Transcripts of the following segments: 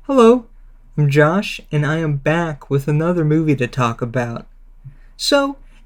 Hello, I'm Josh, and I am back with another movie to talk about.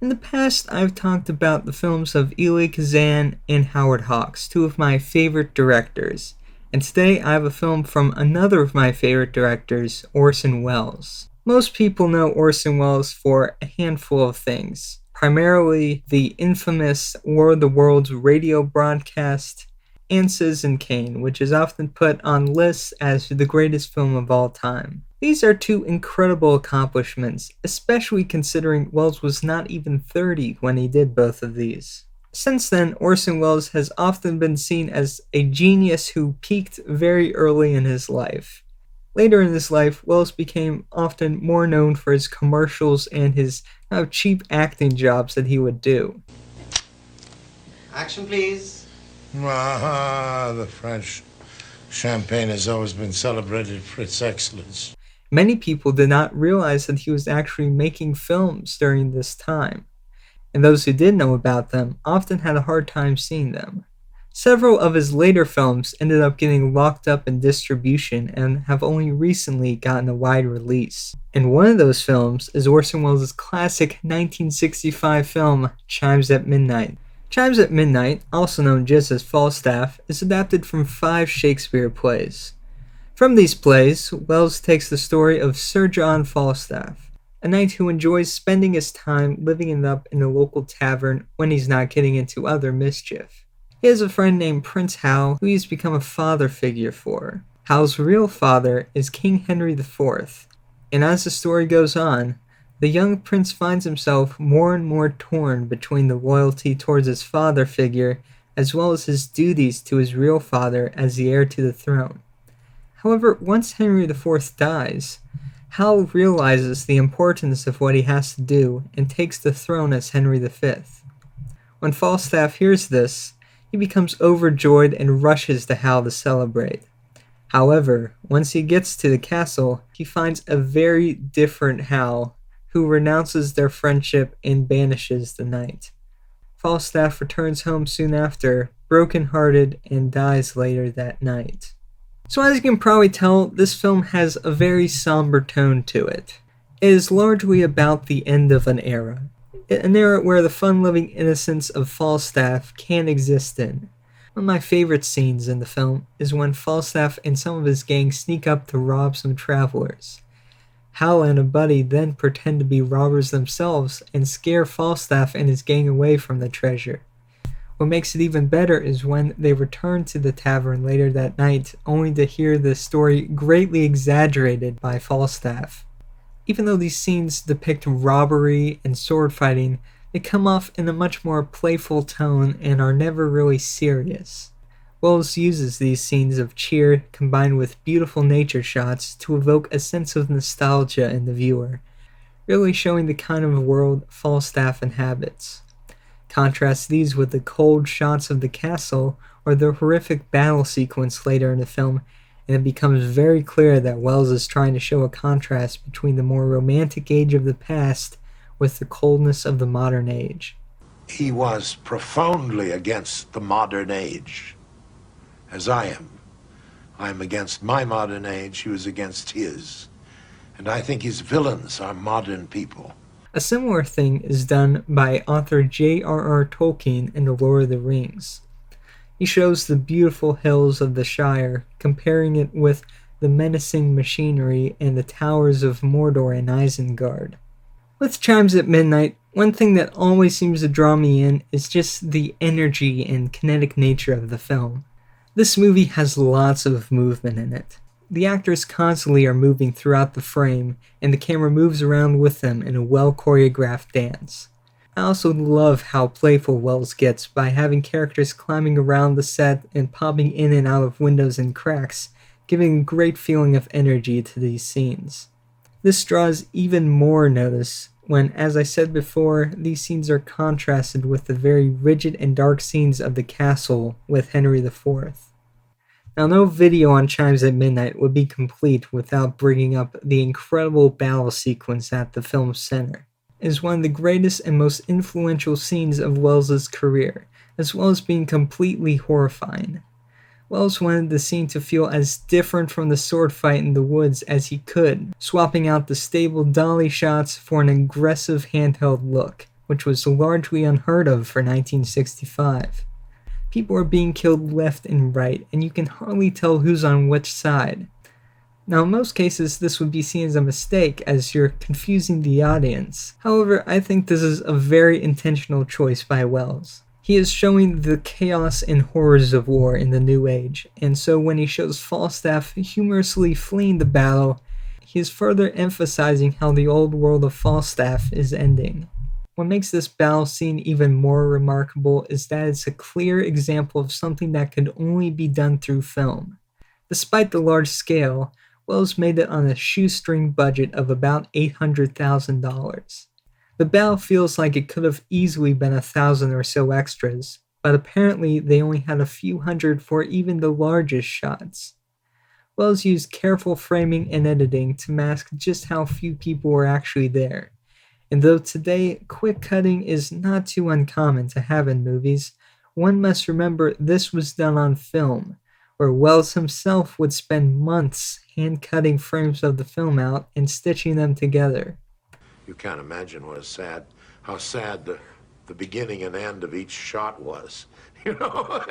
In the past, I've talked about the films of Elia Kazan and Howard Hawks, two of my favorite directors. And today, I have a film from another of my favorite directors, Orson Welles. Most people know Orson Welles for a handful of things, primarily the infamous War of the Worlds radio broadcast and Citizen Kane, which is often put on lists as the greatest film of all time. These are two incredible accomplishments, especially considering Welles was not even 30 when he did both of these. Since then, Orson Welles has often been seen as a genius who peaked very early in his life. Later in his life, Welles became often more known for his commercials and his cheap acting jobs that he would do. Action, please. The French champagne has always been celebrated for its excellence. Many people did not realize that he was actually making films during this time, and those who did know about them often had a hard time seeing them. Several of his later films ended up getting locked up in distribution and have only recently gotten a wide release. And one of those films is Orson Welles' classic 1965 film, Chimes at Midnight. Chimes at Midnight, also known just as Falstaff, is adapted from 5 Shakespeare plays. From these plays, Welles takes the story of Sir John Falstaff, a knight who enjoys spending his time living it up in a local tavern when he's not getting into other mischief. He has a friend named Prince Hal, who he's become a father figure for. Hal's real father is King Henry IV, and as the story goes on, the young prince finds himself more and more torn between the loyalty towards his father figure as well as his duties to his real father as the heir to the throne. However, once Henry IV dies, Hal realizes the importance of what he has to do and takes the throne as Henry V. When Falstaff hears this, he becomes overjoyed and rushes to Hal to celebrate. However, once he gets to the castle, he finds a very different Hal, who renounces their friendship and banishes the knight. Falstaff returns home soon after, broken-hearted, and dies later that night. So as you can probably tell, this film has a very somber tone to it. It is largely about the end of an era where the fun-loving innocence of Falstaff can exist in. One of my favorite scenes in the film is when Falstaff and some of his gang sneak up to rob some travelers. Hal and a buddy then pretend to be robbers themselves and scare Falstaff and his gang away from the treasure. What makes it even better is when they return to the tavern later that night, only to hear the story greatly exaggerated by Falstaff. Even though these scenes depict robbery and sword fighting, they come off in a much more playful tone and are never really serious. Welles uses these scenes of cheer combined with beautiful nature shots to evoke a sense of nostalgia in the viewer, really showing the kind of world Falstaff inhabits. Contrast these with the cold shots of the castle or the horrific battle sequence later in the film, and it becomes very clear that Welles is trying to show a contrast between the more romantic age of the past with the coldness of the modern age. He was profoundly against the modern age, as I am. I am against my modern age, he was against his. And I think his villains are modern people. A similar thing is done by author J.R.R. Tolkien in The Lord of the Rings. He shows the beautiful hills of the Shire, comparing it with the menacing machinery and the towers of Mordor and Isengard. With Chimes at Midnight, one thing that always seems to draw me in is just the energy and kinetic nature of the film. This movie has lots of movement in it. The actors constantly are moving throughout the frame, and the camera moves around with them in a well-choreographed dance. I also love how playful Welles gets by having characters climbing around the set and popping in and out of windows and cracks, giving a great feeling of energy to these scenes. This draws even more notice when, as I said before, these scenes are contrasted with the very rigid and dark scenes of the castle with Henry IV. Now, no video on Chimes at Midnight would be complete without bringing up the incredible battle sequence at the film's center. It is one of the greatest and most influential scenes of Welles' career, as well as being completely horrifying. Wells wanted the scene to feel as different from the sword fight in the woods as he could, swapping out the stable dolly shots for an aggressive handheld look, which was largely unheard of for 1965. People are being killed left and right, and you can hardly tell who's on which side. Now, in most cases, this would be seen as a mistake as you're confusing the audience. However, I think this is a very intentional choice by Wells. He is showing the chaos and horrors of war in the New Age, and so when he shows Falstaff humorously fleeing the battle, he is further emphasizing how the old world of Falstaff is ending. What makes this battle scene even more remarkable is that it's a clear example of something that could only be done through film. Despite the large scale, Wells made it on a shoestring budget of about $800,000. The battle feels like it could have easily been 1,000 or so extras, but apparently they only had a few hundred for even the largest shots. Wells used careful framing and editing to mask just how few people were actually there. And though today quick cutting is not too uncommon to have in movies, one must remember this was done on film, where Wells himself would spend months hand cutting frames of the film out and stitching them together. You can't imagine how sad the beginning and end of each shot was. You know?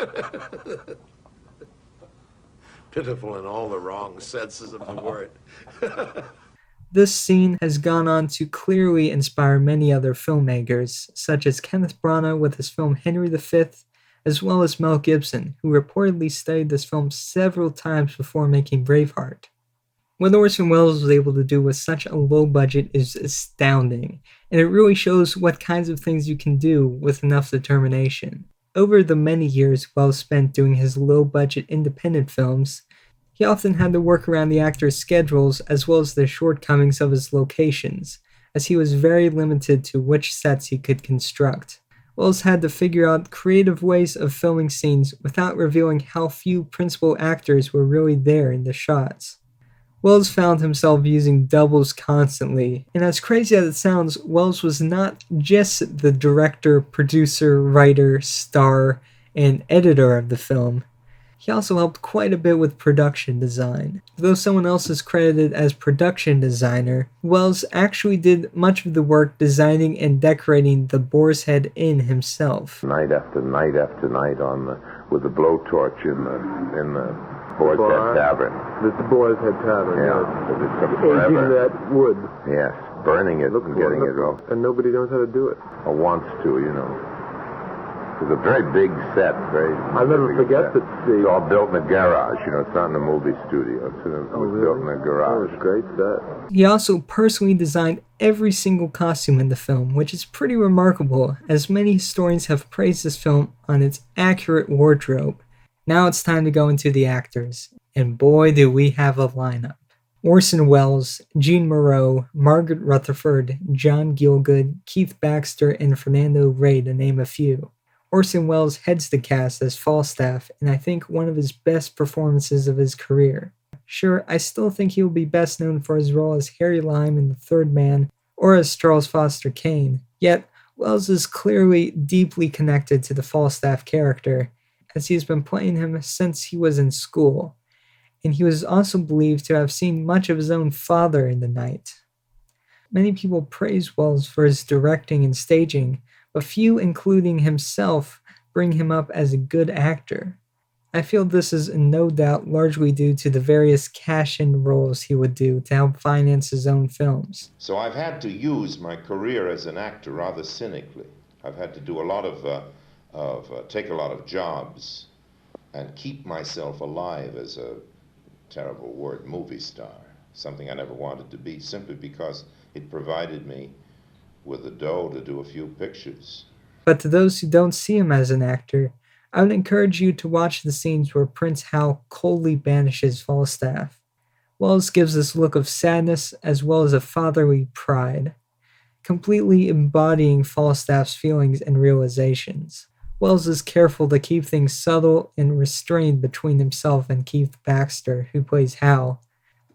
Pitiful in all the wrong senses of the word. This scene has gone on to clearly inspire many other filmmakers, such as Kenneth Branagh with his film Henry V, as well as Mel Gibson, who reportedly studied this film several times before making Braveheart. What Orson Welles was able to do with such a low budget is astounding, and it really shows what kinds of things you can do with enough determination. Over the many years Welles spent doing his low-budget independent films, he often had to work around the actors' schedules as well as the shortcomings of his locations, as he was very limited to which sets he could construct. Welles had to figure out creative ways of filming scenes without revealing how few principal actors were really there in the shots. Welles found himself using doubles constantly, and as crazy as it sounds, Welles was not just the director, producer, writer, star, and editor of the film. He also helped quite a bit with production design. Though someone else is credited as production designer, Welles actually did much of the work designing and decorating the Boar's Head Inn himself. Night after night after night with the blowtorch in the Boar's Head Tavern. This is the Boar's Head Tavern. Yeah, yes. it took Aging forever. that wood. Yes, burning it and getting it off. And nobody knows how to do it. Or wants to, you know. It's a very big set, very. I'll never forget set. that. It's all built in a garage. You know, it's not in a movie studio. It was built in a garage. That was a great set. He also personally designed every single costume in the film, which is pretty remarkable, as many historians have praised this film on its accurate wardrobe. Now it's time to go into the actors, and boy do we have a lineup. Orson Welles, Jean Moreau, Margaret Rutherford, John Gielgud, Keith Baxter, and Fernando Rey, to name a few. Orson Welles heads the cast as Falstaff, and I think one of his best performances of his career. Sure, I still think he will be best known for his role as Harry Lime in The Third Man, or as Charles Foster Kane, yet Welles is clearly deeply connected to the Falstaff character, as he has been playing him since he was in school, and he was also believed to have seen much of his own father in the night. Many people praise Welles for his directing and staging, but few, including himself, bring him up as a good actor. I feel this is no doubt largely due to the various cash-in roles he would do to help finance his own films. So I've had to use my career as an actor rather cynically. I've had to do a lot take a lot of jobs and keep myself alive as a terrible word, movie star, something I never wanted to be, simply because it provided me with the dough to do a few pictures. But to those who don't see him as an actor, I would encourage you to watch the scenes where Prince Hal coldly banishes Falstaff. Welles gives this look of sadness as well as a fatherly pride, completely embodying Falstaff's feelings and realizations. Welles is careful to keep things subtle and restrained between himself and Keith Baxter, who plays Hal.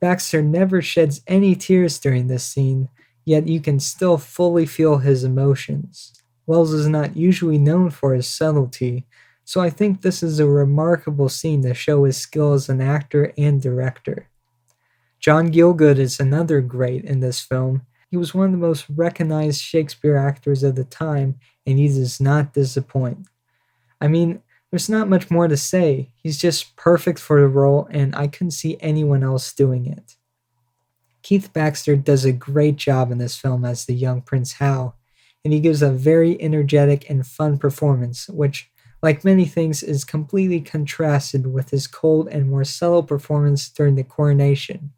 Baxter never sheds any tears during this scene, yet you can still fully feel his emotions. Welles is not usually known for his subtlety, So I think this is a remarkable scene to show his skill as an actor and director. John Gielgud is another great in this film. He was one of the most recognized Shakespeare actors of the time, and he does not disappoint. I mean, there's not much more to say. He's just perfect for the role, and I couldn't see anyone else doing it. Keith Baxter does a great job in this film as the young Prince Hal, and he gives a very energetic and fun performance, which, like many things, is completely contrasted with his cold and more subtle performance during the coronation.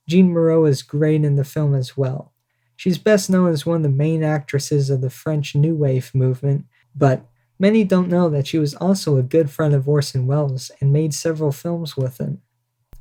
Jean Moreau is great in the film as well. She's best known as one of the main actresses of the French New Wave movement, but many don't know that she was also a good friend of Orson Welles and made several films with him.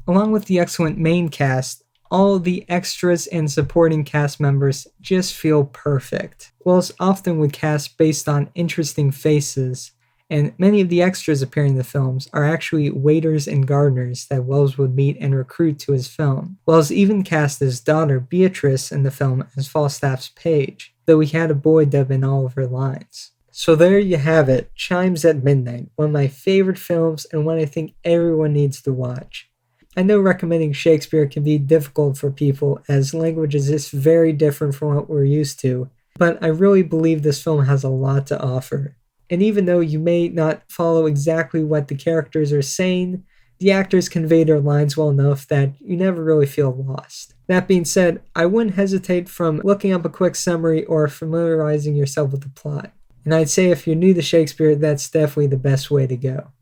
Along with the excellent main cast, all the extras and supporting cast members just feel perfect. Welles often would cast based on interesting faces, and many of the extras appearing in the films are actually waiters and gardeners that Welles would meet and recruit to his film. Welles even cast his daughter Beatrice in the film as Falstaff's page, though he had a boy dub in all of her lines. So there you have it, Chimes at Midnight, one of my favorite films and one I think everyone needs to watch. I know recommending Shakespeare can be difficult for people as language is just very different from what we're used to, but I really believe this film has a lot to offer. And even though you may not follow exactly what the characters are saying, the actors convey their lines well enough that you never really feel lost. That being said, I wouldn't hesitate from looking up a quick summary or familiarizing yourself with the plot. And I'd say if you're new to Shakespeare, that's definitely the best way to go.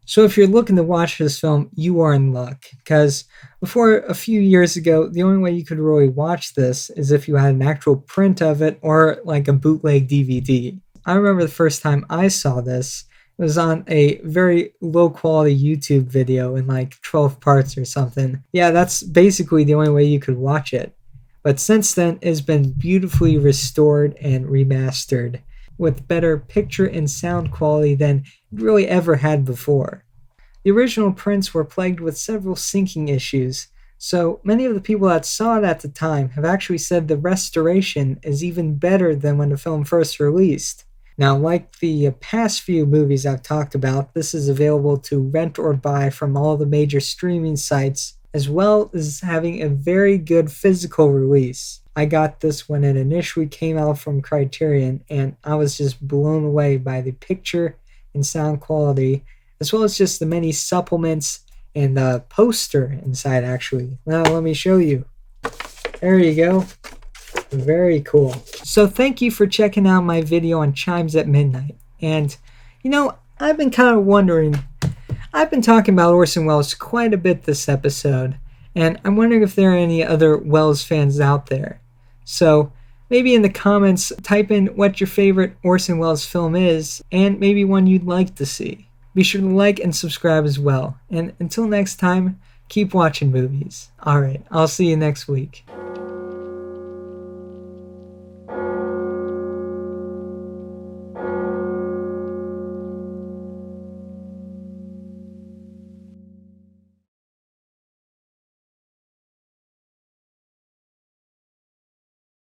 So if you're looking to watch this film, you are in luck, because before a few years ago, the only way you could really watch this is if you had an actual print of it or like a bootleg DVD. I remember the first time I saw this, it was on a very low quality YouTube video in like 12 parts or something. Yeah, that's basically the only way you could watch it. But since then, it's been beautifully restored and remastered with better picture and sound quality than it really ever had before. The original prints were plagued with several syncing issues, so many of the people that saw it at the time have actually said the restoration is even better than when the film first released. Now, like the past few movies I've talked about, this is available to rent or buy from all the major streaming sites, as well as having a very good physical release. I got this when it initially came out from Criterion, and I was just blown away by the picture and sound quality, as well as just the many supplements and the poster inside, actually. Now, let me show you. There you go. Very cool. So thank you for checking out my video on Chimes at Midnight. And, I've been kind of wondering, I've been talking about Orson Welles quite a bit this episode, and I'm wondering if there are any other Welles fans out there. So maybe in the comments, type in what your favorite Orson Welles film is, and maybe one you'd like to see. Be sure to like and subscribe as well. And until next time, keep watching movies. Alright, I'll see you next week.